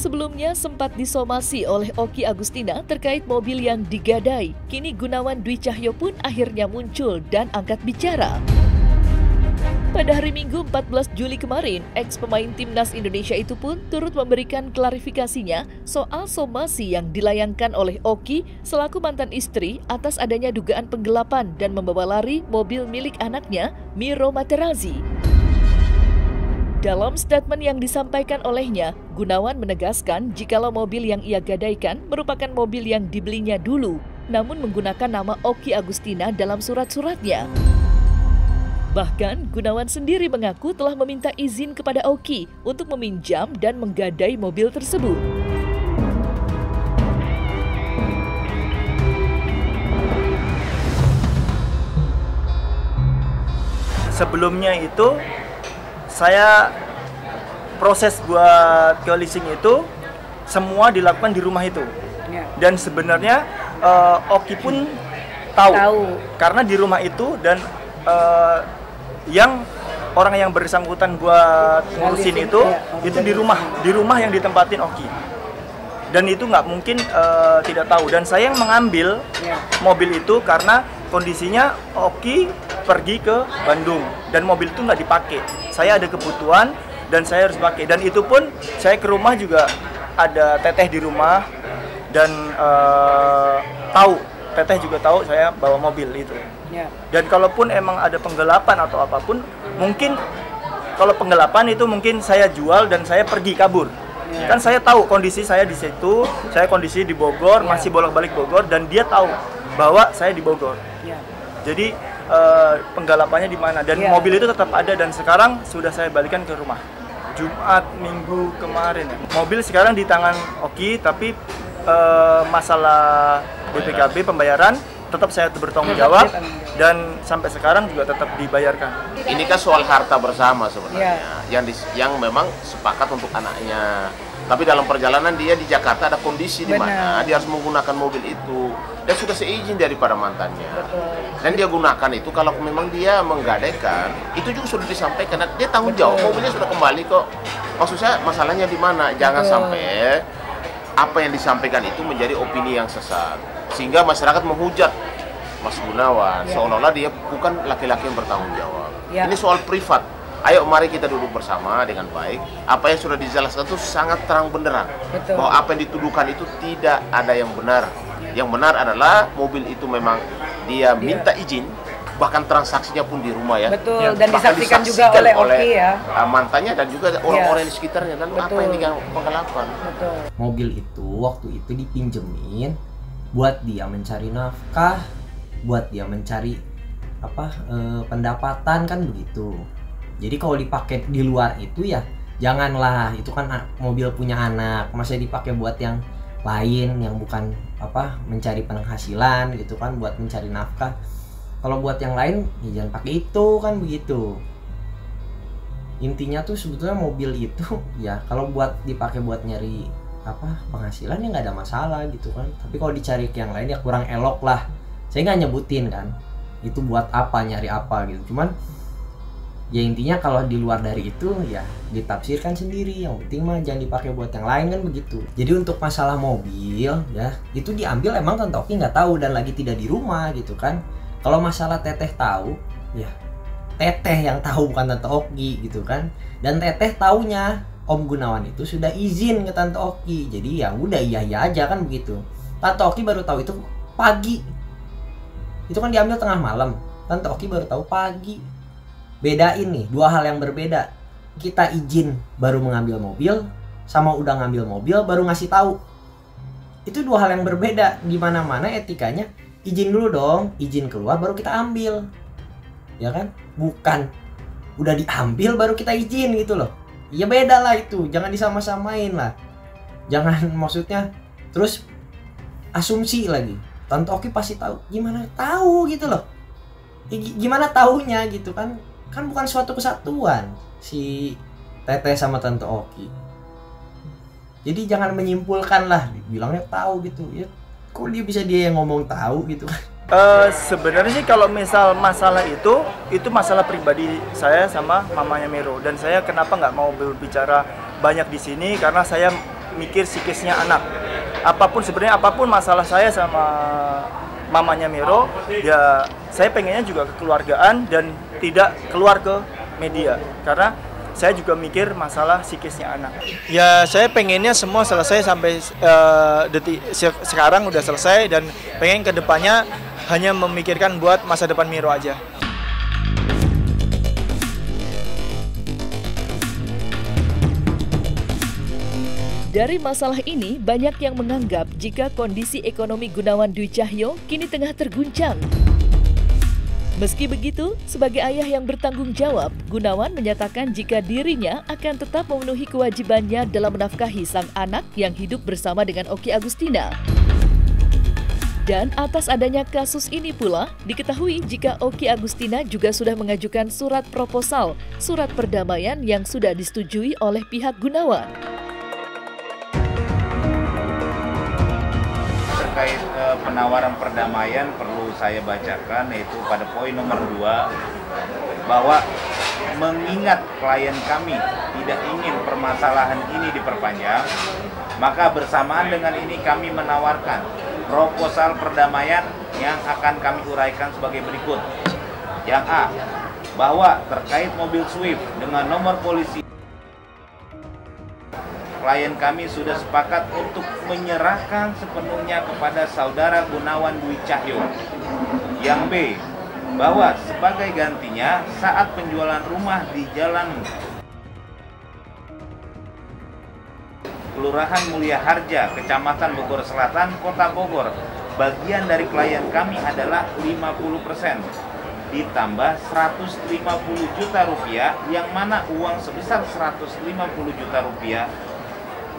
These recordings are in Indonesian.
Sebelumnya sempat disomasi oleh Oki Agustina terkait mobil yang digadai. Kini Gunawan Dwi Cahyo pun akhirnya muncul dan angkat bicara. Pada hari Minggu 14 Juli kemarin, ex-pemain Timnas Indonesia itu pun turut memberikan klarifikasinya soal somasi yang dilayangkan oleh Oki selaku mantan istri atas adanya dugaan penggelapan dan membawa lari mobil milik anaknya, Miro Materazzi. Dalam statement yang disampaikan olehnya, Gunawan menegaskan jikalau mobil yang ia gadaikan merupakan mobil yang dibelinya dulu, namun menggunakan nama Oki Agustina dalam surat-suratnya. Bahkan, Gunawan sendiri mengaku telah meminta izin kepada Oki untuk meminjam dan menggadai mobil tersebut. Sebelumnya itu, saya proses buat ke leasing itu semua dilakukan di rumah itu. Dan sebenarnya Oki pun tahu. Karena di rumah itu dan yang orang yang bersangkutan buat ngurusin itu di rumah yang ditempatin Oki. Dan itu nggak mungkin tidak tahu. Dan saya yang mengambil mobil itu karena kondisinya Oki pergi ke Bandung dan mobil itu nggak dipakai. Saya ada kebutuhan dan saya harus pakai. Dan itu pun saya ke rumah juga ada teteh di rumah dan teteh juga tahu saya bawa mobil itu. Dan kalaupun emang ada penggelapan atau apapun, mungkin kalau penggelapan itu mungkin saya jual dan saya pergi kabur. Kan saya tahu kondisi saya di situ, saya kondisi di Bogor, masih bolak-balik Bogor, dan dia tahu bahwa saya di Bogor. Jadi penggelapannya di mana, dan mobil itu tetap ada dan sekarang sudah saya balikan ke rumah. Jumat minggu kemarin. Mobil sekarang di tangan Oki, tapi masalah BPKB pembayaran tetap saya bertanggung jawab dan sampai sekarang juga tetap dibayarkan. Ini kan soal harta bersama sebenarnya, yang memang sepakat untuk anaknya. Tapi dalam perjalanan dia di Jakarta ada kondisi di mana dia harus menggunakan mobil itu dan sudah seizin daripada mantannya. Dan dia gunakan itu kalau memang dia menggadaikan, itu juga sudah disampaikan. Dia tanggung jawab, mobilnya sudah kembali kok. Maksud saya masalahnya di mana? Jangan sampai apa yang disampaikan itu menjadi opini yang sesat, sehingga masyarakat menghujat Mas Gunawan seolah-olah dia bukan laki-laki yang bertanggung jawab. Ini soal privat. Ayo mari kita duduk bersama dengan baik. Apa yang sudah dijelaskan itu sangat terang benderang. Bahwa apa yang dituduhkan itu tidak ada yang benar. Yang benar adalah mobil itu memang dia minta izin, bahkan transaksinya pun di rumah dan disaksikan juga oleh Oki mantannya dan juga orang-orang di sekitarnya. Dan apa yang dia penggelapan. Mobil itu waktu itu dipinjemin buat dia mencari nafkah, buat dia mencari pendapatan, kan begitu. Jadi kalau dipakai di luar itu ya janganlah, itu kan mobil punya anak, masa dipakai buat yang lain yang bukan mencari penghasilan gitu kan, buat mencari nafkah. Kalau buat yang lain ya jangan pakai itu, kan begitu. Intinya tuh sebetulnya mobil itu ya kalau buat dipakai buat nyari penghasilan ya nggak ada masalah gitu kan. Tapi kalau dicari ke yang lain ya kurang elok lah. Saya nggak nyebutin kan itu buat apa, nyari apa gitu. Cuman ya intinya kalau di luar dari itu ya ditafsirkan sendiri. Yang penting mah jangan dipakai buat yang lain, kan begitu. Jadi untuk masalah mobil ya itu diambil emang Tante Oki nggak tahu dan lagi tidak di rumah gitu kan. Kalau masalah teteh tahu ya teteh yang tahu, bukan Tante Oki gitu kan. Dan teteh taunya Om Gunawan itu sudah izin ke Tante Oki. Jadi ya udah iya aja kan begitu. Tante Oki baru tahu itu pagi. Itu kan diambil tengah malam. Tante Oki baru tahu pagi. Bedain nih, dua hal yang berbeda. Kita izin baru mengambil mobil, sama udah ngambil mobil baru ngasih tahu. Itu dua hal yang berbeda. Di mana-mana etikanya izin dulu dong, izin keluar baru kita ambil. Ya kan? Bukan udah diambil baru kita izin gitu loh. Ya beda lah itu, jangan disama-samain lah. Jangan maksudnya terus asumsi lagi. Tante Oki pasti tahu. Gimana tahu gitu loh. Gimana taunya gitu kan? Kan bukan suatu kesatuan si Teteh sama Tante Oki. Jadi jangan menyimpulkan lah, bilangnya tahu gitu ya. Kok dia yang ngomong tahu gitu kan? Sebenarnya sih kalau misal masalah itu masalah pribadi saya sama mamanya Miro, dan saya kenapa nggak mau berbicara banyak di sini karena saya mikir psikisnya anak. Apapun masalah saya sama mamanya Miro, ya saya pengennya juga kekeluargaan dan tidak keluar ke media karena saya juga mikir masalah psikisnya anak. Ya saya pengennya semua selesai sampai detik sekarang udah selesai, dan pengen kedepannya hanya memikirkan buat masa depan Miro aja. Dari masalah ini, banyak yang menganggap jika kondisi ekonomi Gunawan Dwi Cahyo kini tengah terguncang. Meski begitu, sebagai ayah yang bertanggung jawab, Gunawan menyatakan jika dirinya akan tetap memenuhi kewajibannya dalam menafkahi sang anak yang hidup bersama dengan Okky Agustina. Dan atas adanya kasus ini pula, diketahui jika Okky Agustina juga sudah mengajukan surat proposal, surat perdamaian yang sudah disetujui oleh pihak Gunawan. Terkait penawaran perdamaian perlu saya bacakan, yaitu pada poin nomor 2 bahwa mengingat klien kami tidak ingin permasalahan ini diperpanjang, maka bersamaan dengan ini kami menawarkan proposal perdamaian yang akan kami uraikan sebagai berikut. Yang A, bahwa terkait mobil Swift dengan nomor polisi, klien kami sudah sepakat untuk menyerahkan sepenuhnya kepada saudara Gunawan Dwi Cahyo. Yang B, bahwa sebagai gantinya saat penjualan rumah di Jalan Kelurahan Mulia Harja, Kecamatan Bogor Selatan, Kota Bogor, bagian dari klien kami adalah 50%, ditambah 150 juta rupiah, yang mana uang sebesar 150 juta rupiah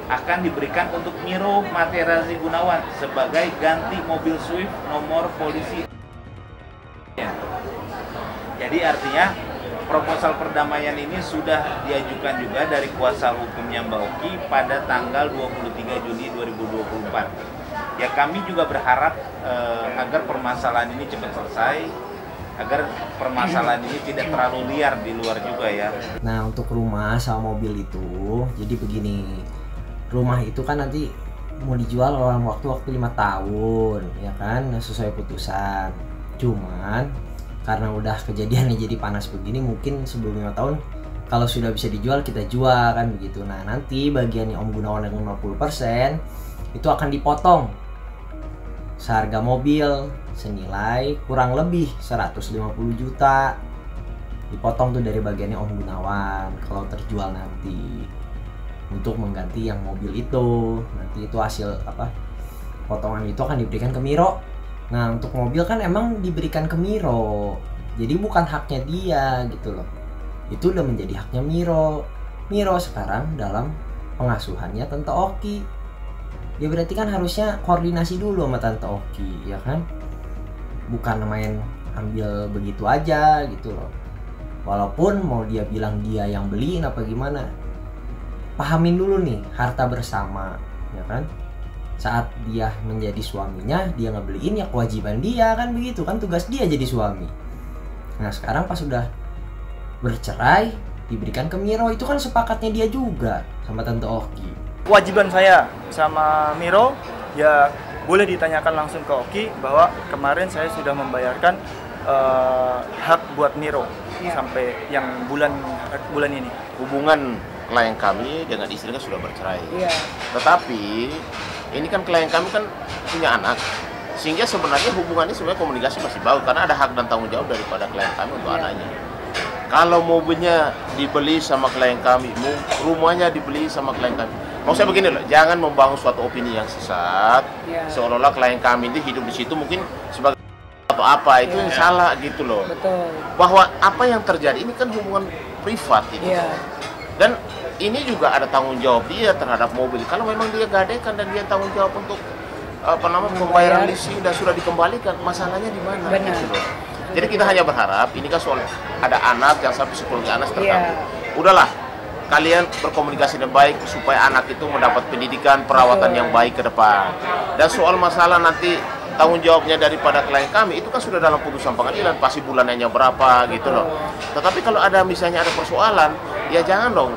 akan diberikan untuk Miro Materazi Gunawan sebagai ganti mobil Swift nomor polisi. Jadi artinya proposal perdamaian ini sudah diajukan juga dari kuasa hukumnya Mbak Okky pada tanggal 23 Juni 2024. Ya, kami juga berharap agar permasalahan ini cepat selesai, agar permasalahan ini tidak terlalu liar di luar juga ya. Nah, untuk rumah sama mobil itu, jadi begini. Rumah itu kan nanti mau dijual dalam waktu 5 tahun, ya kan, sesuai putusan. Cuman karena udah kejadiannya jadi panas begini, mungkin sebelum 5 tahun kalau sudah bisa dijual kita jual kan begitu. Nah, nanti bagiannya Om Gunawan yang 50% itu akan dipotong seharga mobil senilai kurang lebih 150 juta. Dipotong tuh dari bagiannya Om Gunawan kalau terjual nanti, untuk mengganti yang mobil itu. Nanti itu hasil potongan itu akan diberikan ke Miro. Nah, untuk mobil kan emang diberikan ke Miro, jadi bukan haknya dia gitu loh. Itu udah menjadi haknya Miro. Miro sekarang dalam pengasuhannya Tante Okky. Ya berarti kan harusnya koordinasi dulu sama Tante Okky, ya kan? Bukan main ambil begitu aja gitu loh. Walaupun mau dia bilang dia yang beliin apa gimana, pahamin dulu nih harta bersama, ya kan? Saat dia menjadi suaminya, dia ngebeliin, ya kewajiban dia kan begitu kan, tugas dia jadi suami. Nah, sekarang pas sudah bercerai diberikan ke Miro, itu kan sepakatnya dia juga sama Tante Okky. Kewajiban saya sama Miro ya boleh ditanyakan langsung ke Okky bahwa kemarin saya sudah membayarkan hak buat Miro sampai yang bulan ini. Hubungan klien kami dengan istrinya sudah bercerai. Tetapi ini kan klien kami kan punya anak, sehingga sebenarnya hubungannya sebenarnya komunikasi masih bagus karena ada hak dan tanggung jawab daripada klien kami untuk anaknya. Kalau mobilnya dibeli sama klien kami, rumahnya dibeli sama klien kami, maksudnya begini loh, jangan membangun suatu opini yang sesat, seolah-olah klien kami ini hidup di situ mungkin sebagai atau apa, itu yang salah gitu loh. Betul. Bahwa apa yang terjadi ini kan hubungan privat itu. Dan ini juga ada tanggung jawab dia terhadap mobil. Kalau memang dia gadekan dan dia tanggung jawab untuk pembayaran leasing dan sudah dikembalikan, masalahnya di mana? Gitu loh. Jadi kita hanya berharap, ini kan soal ada anak yang sampai psikologi anak terganggu. Udahlah, kalian berkomunikasi dengan baik supaya anak itu mendapat pendidikan, perawatan yang baik ke depan. Dan soal masalah nanti tanggung jawabnya daripada klien kami itu kan sudah dalam putusan pengadilan, pasti bulanannya berapa gitu loh. Tetapi kalau ada misalnya ada persoalan, ya jangan dong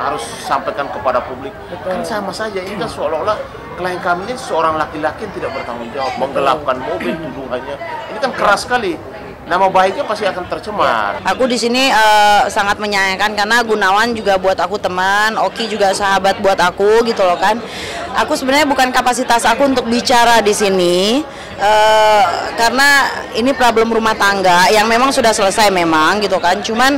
harus sampaikan kepada publik. Kan sama saja, ini kan seolah-olah klien kami ini seorang laki-laki yang tidak bertanggung jawab, menggelapkan mobil tuduhannya. Ini kan keras sekali. Nama baiknya pasti akan tercemar. Aku di sini sangat menyayangkan karena Gunawan juga buat aku teman, Oki juga sahabat buat aku gitu loh kan. Aku sebenarnya bukan kapasitas aku untuk bicara di sini karena ini problem rumah tangga yang memang sudah selesai memang gitu kan. Cuman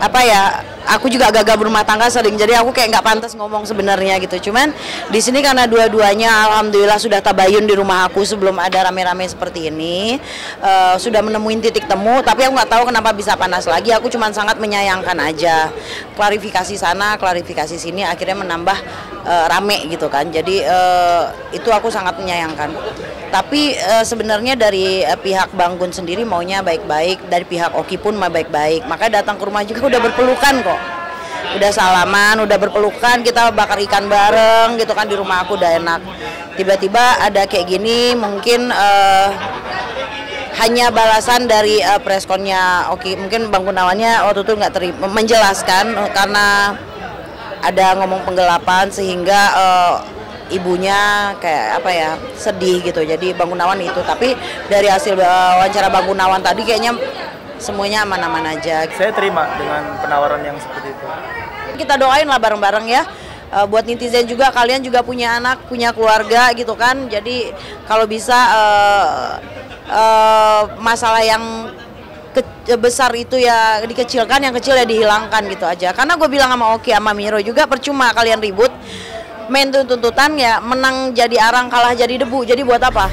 apa ya? Aku juga gagal berumah tangga sering, jadi aku kayak nggak pantas ngomong sebenarnya gitu. Cuman di sini karena dua-duanya alhamdulillah sudah tabayun di rumah aku sebelum ada rame-rame seperti ini, sudah menemuin titik temu. Tapi aku nggak tahu kenapa bisa panas lagi. Aku cuman sangat menyayangkan aja. Klarifikasi sana, klarifikasi sini, akhirnya menambah rame gitu kan. Jadi itu aku sangat menyayangkan. Tapi sebenarnya dari pihak Bang Gun sendiri maunya baik-baik, dari pihak Oki pun mau baik-baik. Maka datang ke rumah juga udah berpelukan kok. Udah salaman, udah berpelukan, kita bakar ikan bareng gitu kan di rumah aku udah enak. Tiba-tiba ada kayak gini, mungkin hanya balasan dari preskonnya Oki. Mungkin Bang Gunawannya waktu itu nggak terima menjelaskan karena ada ngomong penggelapan sehingga ibunya kayak apa ya, sedih gitu. Jadi Bang Gunawan itu, tapi dari hasil wawancara Bang Gunawan tadi kayaknya semuanya aman-aman aja. Saya terima dengan penawaran yang seperti itu. Kita doain lah bareng-bareng ya. Buat netizen juga, kalian juga punya anak, punya keluarga gitu kan. Jadi kalau bisa masalah yang besar itu ya dikecilkan, yang kecil ya dihilangkan gitu aja. Karena gue bilang sama Oki sama Miro juga, percuma kalian ribut. Main tuntutan ya menang jadi arang, kalah jadi debu. Jadi buat apa?